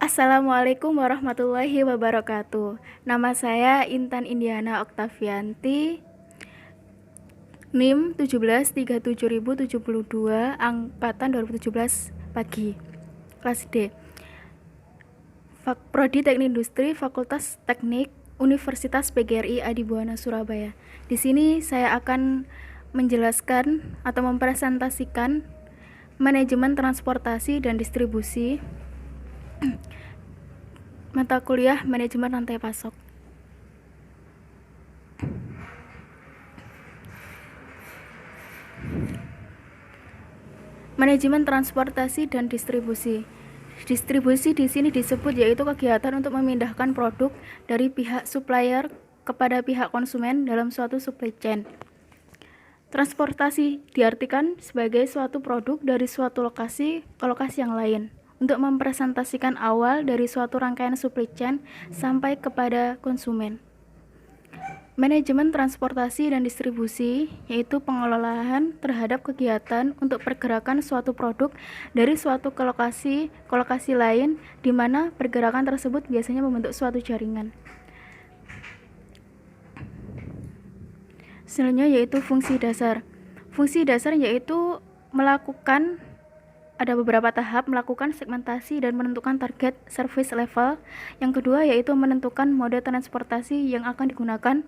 Assalamualaikum warahmatullahi wabarakatuh. Nama saya Intan Indiana Oktavianti, NIM 1737072, angkatan 2017 pagi, kelas D. Prodi Teknik Industri, Fakultas Teknik, Universitas PGRI Adibuana Surabaya. Di sini saya akan menjelaskan atau mempresentasikan manajemen transportasi dan distribusi mata kuliah manajemen rantai pasok. Manajemen transportasi dan distribusi. Distribusi di sini disebut yaitu kegiatan untuk memindahkan produk dari pihak supplier kepada pihak konsumen dalam suatu supply chain. Transportasi diartikan sebagai suatu produk dari suatu lokasi ke lokasi yang lain untuk mempresentasikan awal dari suatu rangkaian supply chain sampai kepada konsumen. Manajemen transportasi dan distribusi yaitu pengelolaan terhadap kegiatan untuk pergerakan suatu produk dari suatu ke lokasi lain, di mana pergerakan tersebut biasanya membentuk suatu jaringan. Selanjutnya yaitu fungsi dasar. Fungsi dasar yaitu ada beberapa tahap melakukan segmentasi dan menentukan target service level. Yang kedua yaitu menentukan mode transportasi yang akan digunakan.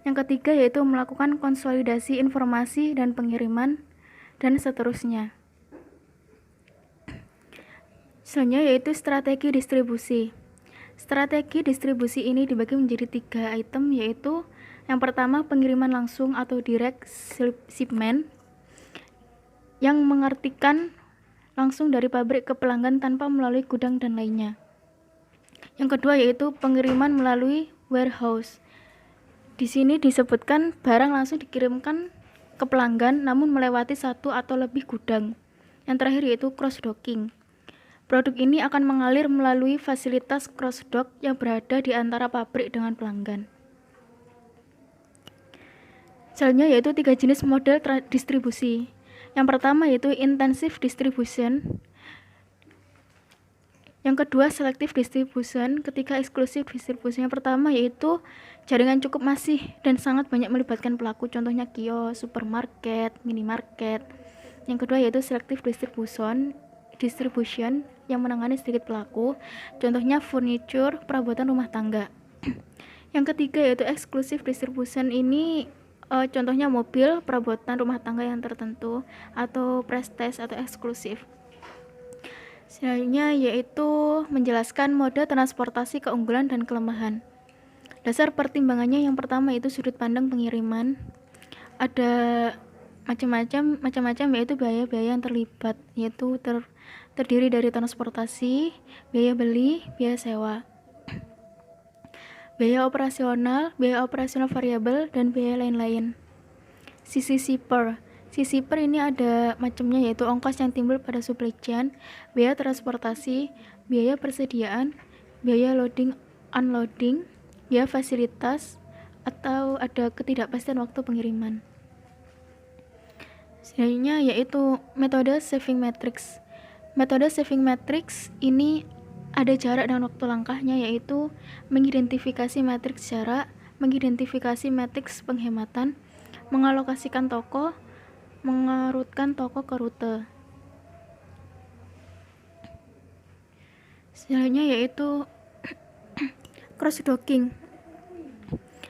Yang ketiga yaitu melakukan konsolidasi informasi dan pengiriman, dan seterusnya. Selanjutnya yaitu strategi distribusi. Strategi distribusi ini dibagi menjadi 3 item, yaitu yang pertama pengiriman langsung atau direct shipment, yang mengartikan langsung dari pabrik ke pelanggan tanpa melalui gudang dan lainnya. Yang kedua yaitu pengiriman melalui warehouse. Di sini disebutkan barang langsung dikirimkan ke pelanggan namun melewati satu atau lebih gudang. Yang terakhir yaitu cross docking. Produk ini akan mengalir melalui fasilitas cross dock yang berada di antara pabrik dengan pelanggan. Selanjutnya yaitu 3 jenis model distribusi. Yang pertama yaitu intensive distribution. Yang kedua selective distribution, ketiga exclusive distribution. Yang pertama yaitu jaringan cukup masif dan sangat banyak melibatkan pelaku, contohnya kios, supermarket, minimarket. Yang kedua yaitu selective distribution yang menangani sedikit pelaku, contohnya furniture, perabotan rumah tangga. Yang ketiga yaitu exclusive distribution, ini contohnya mobil, perabotan rumah tangga yang tertentu, atau prestige atau eksklusif. Selanjutnya yaitu menjelaskan mode transportasi, keunggulan dan kelemahan. Dasar pertimbangannya yang pertama itu sudut pandang pengiriman. Ada macam-macam yaitu biaya-biaya yang terlibat, yaitu terdiri dari transportasi, biaya beli, biaya sewa, biaya operasional variabel, dan biaya lain-lain. Sisi shipper ini ada macamnya, yaitu ongkos yang timbul pada supply chain, biaya transportasi, biaya persediaan, biaya loading unloading, biaya fasilitas, atau ada ketidakpastian waktu pengiriman. Selanjutnya yaitu metode saving matrix. Metode saving matrix ini ada jarak dan waktu langkahnya, yaitu mengidentifikasi matriks jarak, mengidentifikasi matriks penghematan, mengalokasikan toko, mengarutkan toko ke rute. Selanjutnya yaitu cross docking,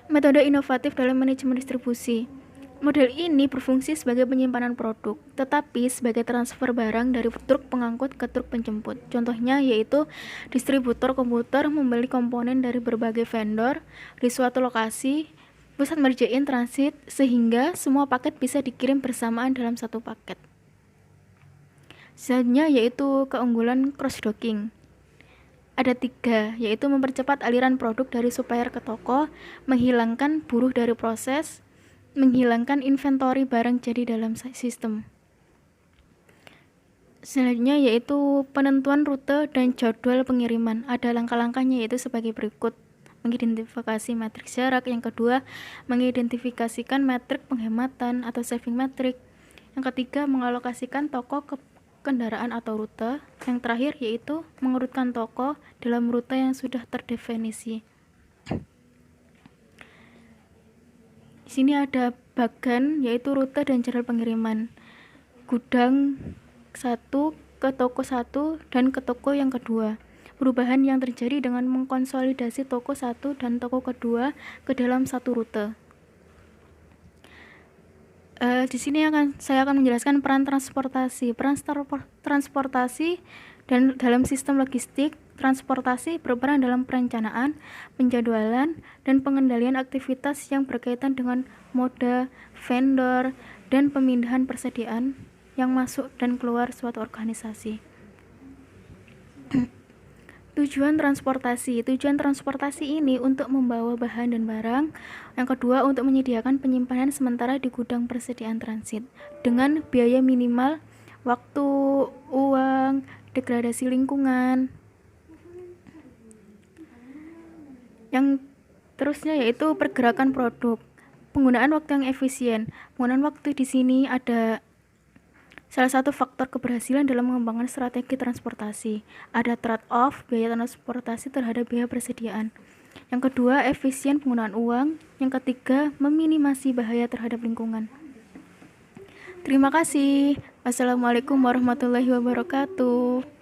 metode inovatif dalam manajemen distribusi. Model ini berfungsi sebagai penyimpanan produk, tetapi sebagai transfer barang dari truk pengangkut ke truk penjemput. Contohnya yaitu distributor komputer membeli komponen dari berbagai vendor di suatu lokasi, pusat merjain transit, sehingga semua paket bisa dikirim bersamaan dalam satu paket. Selanjutnya yaitu keunggulan cross docking. Ada 3, yaitu mempercepat aliran produk dari supplier ke toko, menghilangkan buruh dari proses, menghilangkan inventory barang jadi dalam sistem. Selanjutnya yaitu penentuan rute dan jadwal pengiriman. Ada langkah-langkahnya yaitu sebagai berikut: mengidentifikasi matriks jarak. Yang kedua, mengidentifikasikan metrik penghematan atau saving matrix. Yang ketiga, mengalokasikan toko ke kendaraan atau rute. Yang terakhir yaitu mengurutkan toko dalam rute yang sudah terdefinisi. Di sini ada bagan yaitu rute dan jadwal pengiriman. Gudang 1 ke toko 1 dan ke toko yang kedua. Perubahan yang terjadi dengan mengkonsolidasi toko 1 dan toko kedua ke dalam satu rute. Di sini saya akan menjelaskan peran transportasi. Peran transportasi dan dalam sistem logistik, transportasi berperan dalam perencanaan, penjadwalan, dan pengendalian aktivitas yang berkaitan dengan moda, vendor, dan pemindahan persediaan yang masuk dan keluar suatu organisasi. Tujuan transportasi ini untuk membawa bahan dan barang. Yang kedua, untuk menyediakan penyimpanan sementara di gudang persediaan transit dengan biaya minimal, waktu, uang, degradasi lingkungan. Yang terusnya yaitu pergerakan produk. Penggunaan waktu yang efisien. Penggunaan waktu di sini ada salah satu faktor keberhasilan dalam mengembangkan strategi transportasi. Ada trade-off biaya transportasi terhadap biaya persediaan. Yang kedua, efisien penggunaan uang. Yang ketiga, meminimasi bahaya terhadap lingkungan. Terima kasih. Wassalamualaikum warahmatullahi wabarakatuh.